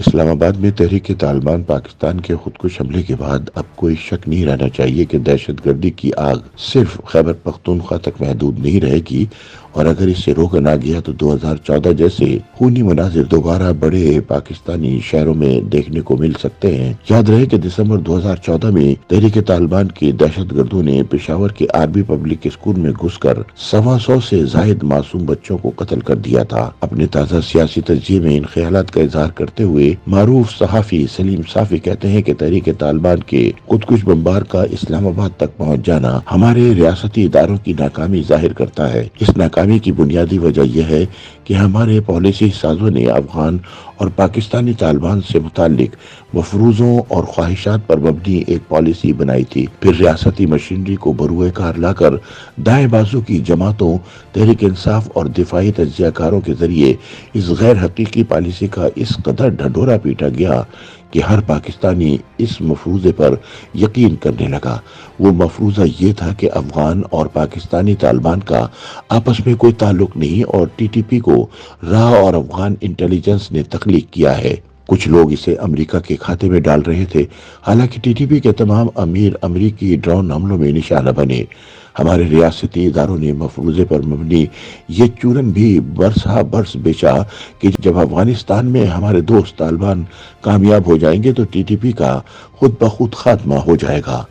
اسلام آباد میں تحریک طالبان پاکستان کے خودکش حملے کے بعد اب کوئی شک نہیں رہنا چاہیے کہ دہشت گردی کی آگ صرف خیبر پختونخوا تک محدود نہیں رہے گی، اور اگر اس سے روکا نہ گیا تو 2014 جیسے خونی مناظر دوبارہ بڑے پاکستانی شہروں میں دیکھنے کو مل سکتے ہیں۔ یاد رہے کہ دسمبر 2014 میں تحریک طالبان کے دہشت گردوں نے پشاور کے آرمی پبلک اسکول میں گھس کر 125 سے زائد معصوم بچوں کو قتل کر دیا تھا۔ اپنے تازہ سیاسی تجزیے میں ان خیالات کا اظہار کرتے ہوئے معروف صحافی سلیم صافی کہتے ہیں کہ تحریک طالبان کے خودکش بمبار کا اسلام آباد تک پہنچ جانا ہمارے ریاستی اداروں کی ناکامی ظاہر کرتا ہے۔ اس ناکامی کی بنیادی وجہ یہ ہے کہ ہمارے پالیسی سازوں نے افغان اور پاکستانی طالبان سے متعلق مفروضوں اور خواہشات پر مبنی ایک پالیسی بنائی تھی، پھر ریاستی مشینری کو بروئے کار لا کر دائیں بازو کی جماعتوں، تحریک انصاف اور دفاعی تجزیہ کاروں کے ذریعے اس غیر حقیقی پالیسی کا اس قدر ڈھنڈورا پیٹا گیا کہ ہر پاکستانی اس مفروضے پر یقین کرنے لگا۔ وہ مفروضہ یہ تھا کہ افغان اور پاکستانی طالبان کا آپس میں کوئی تعلق نہیں اور ٹی ٹی پی کو راہ اور افغان انٹیلیجنس نے تخلیق کیا ہے۔ کچھ لوگ اسے امریکہ کے کھاتے میں ڈال رہے تھے، حالانکہ ٹی ٹی پی کے تمام امیر امریکی ڈرون حملوں میں نشانہ بنے۔ ہمارے ریاستی اداروں نے مفروضے پر مبنی یہ چورن بھی برس ہا برس بیچا کہ جب افغانستان میں ہمارے دوست طالبان کامیاب ہو جائیں گے تو ٹی ٹی پی کا خود بخود خاتمہ ہو جائے گا۔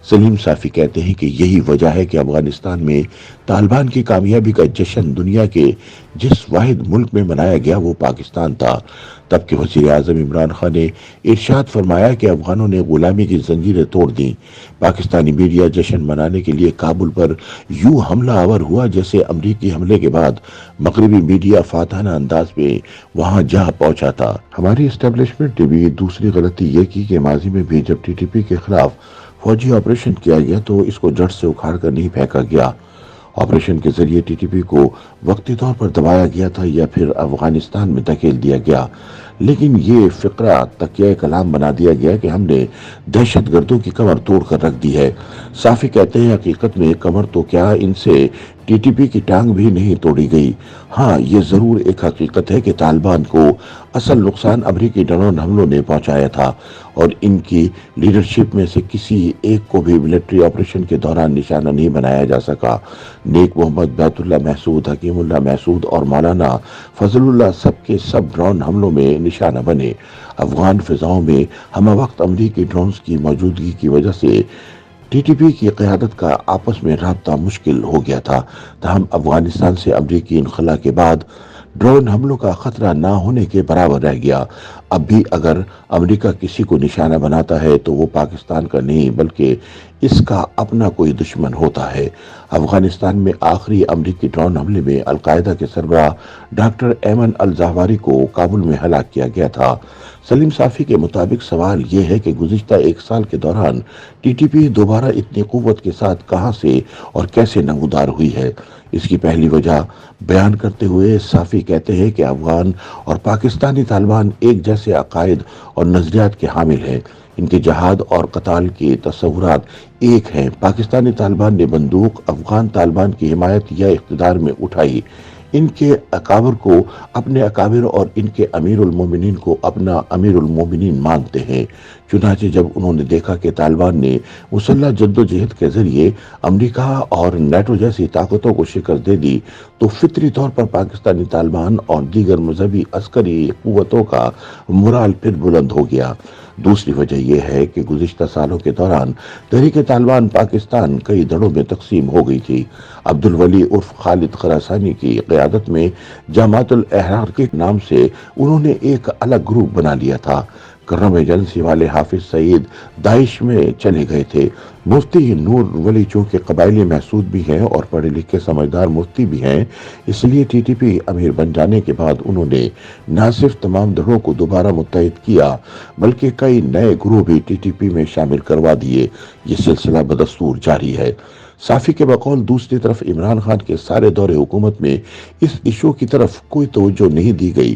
سلیم صافی کہتے ہیں کہ یہی وجہ ہے کہ افغانستان میں طالبان کی کامیابی کا جشن دنیا کے جس واحد ملک میں منایا گیا وہ پاکستان تھا۔ تب کہ وزیر اعظم عمران خان نے ارشاد فرمایا کہ افغانوں نے غلامی کی زنجیریں توڑ دیں۔ پاکستانی میڈیا جشن منانے کے لیے کابل پر یوں حملہ آور ہوا جیسے امریکی حملے کے بعد مغربی میڈیا فاتحانہ انداز میں وہاں جا پہنچا تھا۔ ہماری اسٹیبلشمنٹ نے بھی دوسری غلطی یہ کی کہ ماضی میں بھی جب ٹی ٹی پی کے خلاف فوجی آپریشن کیا گیا تو اس کو جڑ سے اکھاڑ کر نہیں پھینکا گیا۔ آپریشن کے ذریعے ٹی ٹی پی کو وقتی طور پر دبایا گیا تھا یا پھر افغانستان میں دھکیل دیا گیا، لیکن یہ فقرہ تکیہ کلام بنا دیا گیا کہ ہم نے دہشت گردوں کی کمر توڑ کر رکھ دی ہے۔ صافی کہتے ہیں حقیقت میں کمر تو کیا، ان سے ٹی ٹی پی کی ٹانگ بھی نہیں توڑی گئی۔ ہاں، یہ ضرور ایک حقیقت ہے کہ طالبان کو اصل نقصان امریکی ڈرون حملوں نے پہنچایا تھا اور ان کی لیڈرشپ میں سے کسی ایک کو بھی ملٹری آپریشن کے دوران نشانہ نہیں بنایا جا سکا۔ نیک محمد بیت اللہ محسود، حکیم اللہ محسود اور مولانا فضل اللہ سب کے سب ڈرون حملوں میں نشانہ بنے۔ افغان فضاؤں میں ہمہ وقت امریکی ڈرونز کی موجودگی کی وجہ سے ٹی ٹی پی کی قیادت کا آپس میں رابطہ مشکل ہو گیا تھا، تاہم افغانستان سے امریکی انخلا کے بعد ڈرون حملوں کا خطرہ نہ ہونے کے برابر رہ گیا۔ اب بھی اگر امریکہ کسی کو نشانہ بناتا ہے تو وہ پاکستان کا نہیں بلکہ اس کا اپنا کوئی دشمن ہوتا ہے۔ افغانستان میں آخری امریکی ڈرون حملے میں القاعدہ کے سربراہ ڈاکٹر ایمن الزہواری کو کابل میں ہلاک کیا گیا تھا۔ سلیم صافی کے مطابق سوال یہ ہے کہ گزشتہ ایک سال کے دوران ٹی ٹی پی دوبارہ اتنی قوت کے ساتھ کہاں سے اور کیسے نمودار ہوئی ہے۔ اس کی پہلی وجہ بیان کرتے ہوئے صافی کہتے ہیں کہ افغان اور پاکستانی طالبان ایک جیسے عقائد اور نظریات کے حامل ہیں۔ ان کے جہاد اور قتال کے تصورات ایک ہیں۔ پاکستانی طالبان نے بندوق افغان طالبان کی حمایت یا اقتدار میں اٹھائی، ان کے اکابر کو اپنے اکابر اور ان کے امیر المومنین کو اپنا امیر المومنین مانتے ہیں۔ چنانچہ جب انہوں نے دیکھا کہ طالبان نے مسلح جدوجہد کے ذریعے امریکہ اور نیٹو جیسی طاقتوں کو شکست دے دی تو فطری طور پر پاکستانی طالبان اور دیگر مذہبی عسکری قوتوں کا مورال پھر بلند ہو گیا۔ دوسری وجہ یہ ہے کہ گزشتہ سالوں کے دوران تحریک طالبان پاکستان کئی دڑوں میں تقسیم ہو گئی تھی۔ عبدالولی عرف خالد خراسانی کی قیادت میں جماعت الاحرار کے نام سے انہوں نے ایک الگ گروپ بنا لیا تھا۔ کرم ایجنسی والے حافظ سعید داعش میں چلے گئے تھے۔ مفتی نور ولی چونکہ قبائلی محسود بھی ہیں اور پڑھے لکھے سمجھدار مفتی بھی ہیں، اس لیے ٹی ٹی پی امیر بن جانے کے بعد انہوں نے نہ صرف تمام دھڑوں کو دوبارہ متحد کیا بلکہ کئی نئے گروہ بھی ٹی ٹی پی میں شامل کروا دیے۔ یہ سلسلہ بدستور جاری ہے۔ صافی کے بقول دوسری طرف عمران خان کے سارے دور حکومت میں اس ایشو کی طرف کوئی توجہ نہیں دی گئی۔